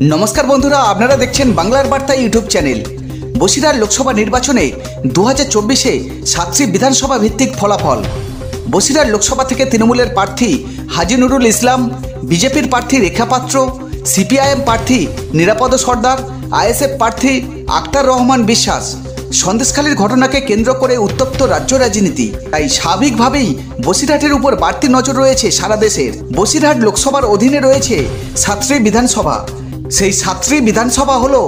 नमस्कार बंधुरा आपनारा देखছেন बांगलार बार्ता यूट्यूब चैनल। बसिरहाट लोकसभा निर्वाचने 2024 7টি विधानसभा भित्तिक फलाफल। बसिरहाट लोकसभा থেকে তৃণমূলের প্রার্থী হাজী নুরুল ইসলাম, বিজেপির প্রার্থী রেখা পাত্র, সিপিআইএম প্রার্থী নিরাপদ সর্দার, আইএসএফ প্রার্থী আক্তার রহমান বিশ্বাস। সন্দেশখালীর ঘটনাকে কেন্দ্র করে উত্তপ্ত রাজ্য রাজনীতি, তাই স্বাভাবিকভাবেই বসিরহাটের উপর বাড়তি নজর রয়েছে সারা দেশের। বসিরহাট লোকসভার অধীনে রয়েছে 7টি বিধানসভা। সেই 7টি বিধানসভা হলো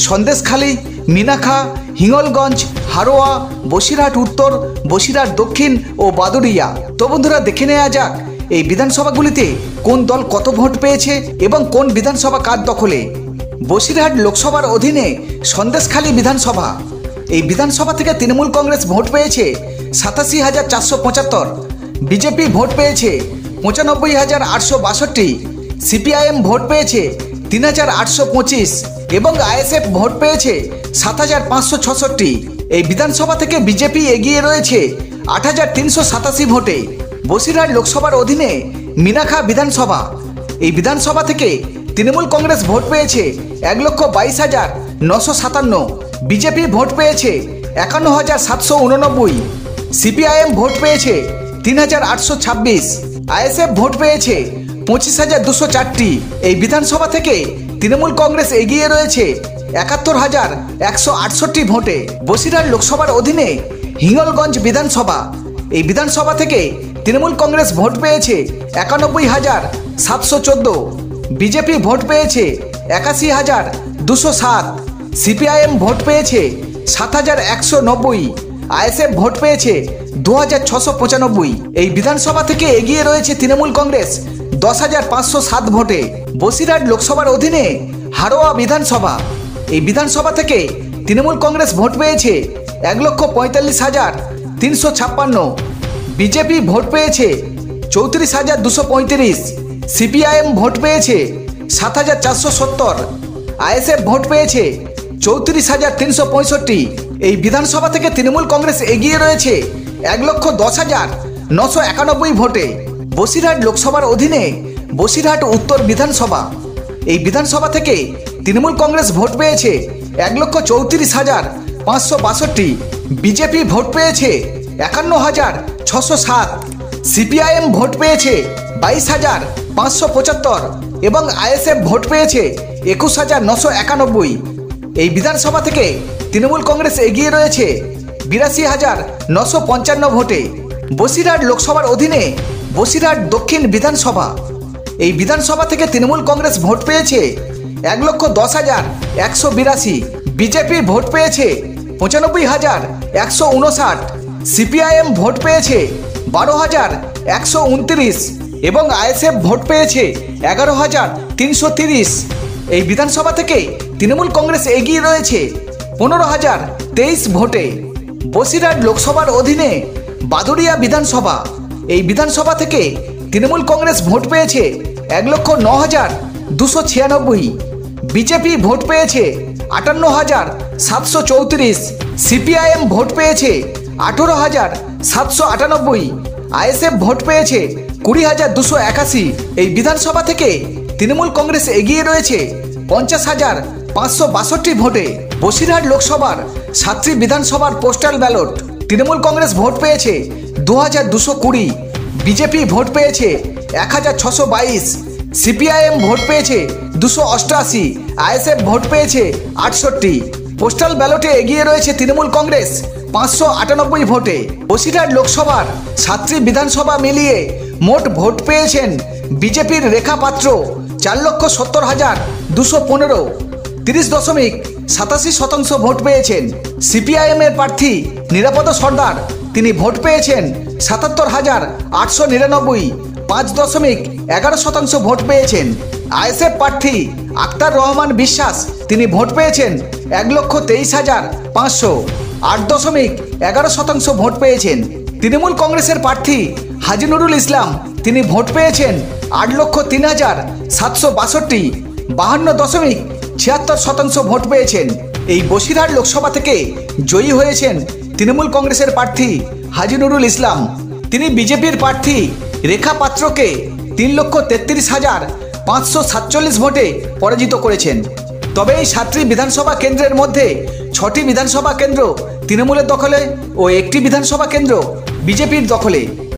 সন্দেশখালী, মিনাখা, হিঙ্গলগঞ্জ, হারোয়া, বসিরহাট উত্তর, বসিরহাট দক্ষিণ ও বাদুড়িয়া। তো বন্ধুরা দেখে নেওয়া যাক এই বিধানসভাগুলিতে কোন দল কত ভোট পেয়েছে এবং কোন বিধানসভা কার দখলে। বসিরহাট লোকসভার অধীনে সন্দেশখালী বিধানসভা, এই বিধানসভা থেকে তৃণমূল কংগ্রেস ভোট পেয়েছে 87,475, বিজেপি ভোট পেয়েছে 95,862, সিপিআইএম ভোট পেয়েছে 3,825 এবং আইএসএফ ভোট পেয়েছে 7,566। এই বিধানসভা থেকে বিজেপি এগিয়ে রয়েছে 8,387 ভোটে। বসিরহাট লোকসভার অধীনে মিনাখা বিধানসভা, এই বিধানসভা থেকে তৃণমূল কংগ্রেস ভোট পেয়েছে 1,22,957, বিজেপি ভোট পেয়েছে 51,789, সিপিআইএম ভোট পেয়েছে 3,826, আইএসএফ ভোট পেয়েছে 25,204টি। এই বিধানসভা থেকে তৃণমূল কংগ্রেস এগিয়ে রয়েছে 71,168 ভোটে। বসিরহাট লোকসভার অধীনে হিঙ্গলগঞ্জ বিধানসভা, এই বিধানসভা থেকে তৃণমূল কংগ্রেস ভোট পেয়েছে 91,714, বিজেপি ভোট পেয়েছে 81,207, সিপিআইএম ভোট পেয়েছে 7,190, আইএসএফ ভোট পেয়েছে 2,695। এই বিধানসভা থেকে এগিয়ে রয়েছে তৃণমূল কংগ্রেস 10,507 ভোটে। বসিরহাট লোকসভার অধীনে হারোয়া বিধানসভা, এই বিধানসভা থেকে তৃণমূল কংগ্রেস ভোট পেয়েছে 1,45,356, বিজেপি ভোট পেয়েছে 34,235, সিপিআইএম ভোট পেয়েছে 7,470, আইএসএফ ভোট পেয়েছে 34,365। এই বিধানসভা থেকে তৃণমূল কংগ্রেস এগিয়ে রয়েছে 1,10,991 ভোটে। বসিরহাট লোকসভার অধীনে বসিরহাট উত্তর বিধানসভা, এই বিধানসভা থেকে তৃণমূল কংগ্রেস ভোট পেয়েছে 1,34,562, বিজেপি ভোট পেয়েছে 51,607, সিপিআইএম ভোট পেয়েছে 22,575 এবং আইএসএফ ভোট পেয়েছে 21,991। এই বিধানসভা থেকে তৃণমূল কংগ্রেস এগিয়ে রয়েছে 82,955 ভোটে। বসিরহাট লোকসভার অধীনে বসিরহাট দক্ষিণ বিধানসভা, এই বিধানসভা থেকে তৃণমূল কংগ্রেস ভোট পেয়েছে 1,10,182, বিজেপি ভোট পেয়েছে 95,159, সিপিআইএম ভোট পেয়েছে 12,129 এবং আইএসএফ ভোট পেয়েছে 11,330। এই বিধানসভা থেকে তৃণমূল কংগ্রেস এগিয়ে রয়েছে 15,023 ভোটে। বসিরহাট লোকসভার অধীনে বাদুড়িয়া বিধানসভা, এই বিধানসভা থেকে তৃণমূল কংগ্রেস ভোট পেয়েছে 1,09,296, বিজেপি ভোট পেয়েছে 58,734, সিপিআইএম ভোট পেয়েছে 18,798, আইএসএফ ভোট পেয়েছে 20,281। এই বিধানসভা থেকে তৃণমূল কংগ্রেস এগিয়ে রয়েছে 50,562 ভোটে। বসিরহাট লোকসভার 7টি বিধানসভার postal ballot, Trinamool Congress vote পেয়েছে 2,220, বিজেপি ভোট পেয়েছে 1,622, সিপিআইএম ভোট পেয়েছে 288, আইএসএফ ভোট পেয়েছে 68। পোস্টাল ব্যালটে এগিয়ে রয়েছে তৃণমূল কংগ্রেস 598 ভোটে। বসিরহাট লোকসভার 7টি বিধানসভা মিলিয়ে মোট ভোট পেয়েছেন বিজেপির রেখা পাত্র 4,70,215, 30.87% ভোট পেয়েছেন। সিপিআইএম এর প্রার্থী নিরাপদ সর্দার, তিনি ভোট পেয়েছেন 77,899, 5.11% ভোট পেয়েছেন। আইএসএফ প্রার্থী আক্তার রহমান বিশ্বাস, তিনি ভোট পেয়েছেন 1,23,500, 8.11% ভোট পেয়েছেন। তৃণমূল কংগ্রেসের প্রার্থী হাজী নুরুল ইসলাম, তিনি ভোট পেয়েছেন 8,03,762, 52.76% ভোট পেয়েছেন। এই বসিরহাট লোকসভা থেকে জয়ী হয়েছেন তৃণমূল কংগ্রেসের প্রার্থী হাজী নুরুল ইসলাম। তিনি বিজেপির প্রার্থী রেখা পাত্রকে 3,33,000 547 ভোটে পরাজিত করেছেন। তবে এই 7টি বিধানসভা কেন্দ্রের মধ্যে 6টি বিধানসভা কেন্দ্র তৃণমূলের দখলে ও একটি বিধানসভা কেন্দ্র বিজেপির দখলে।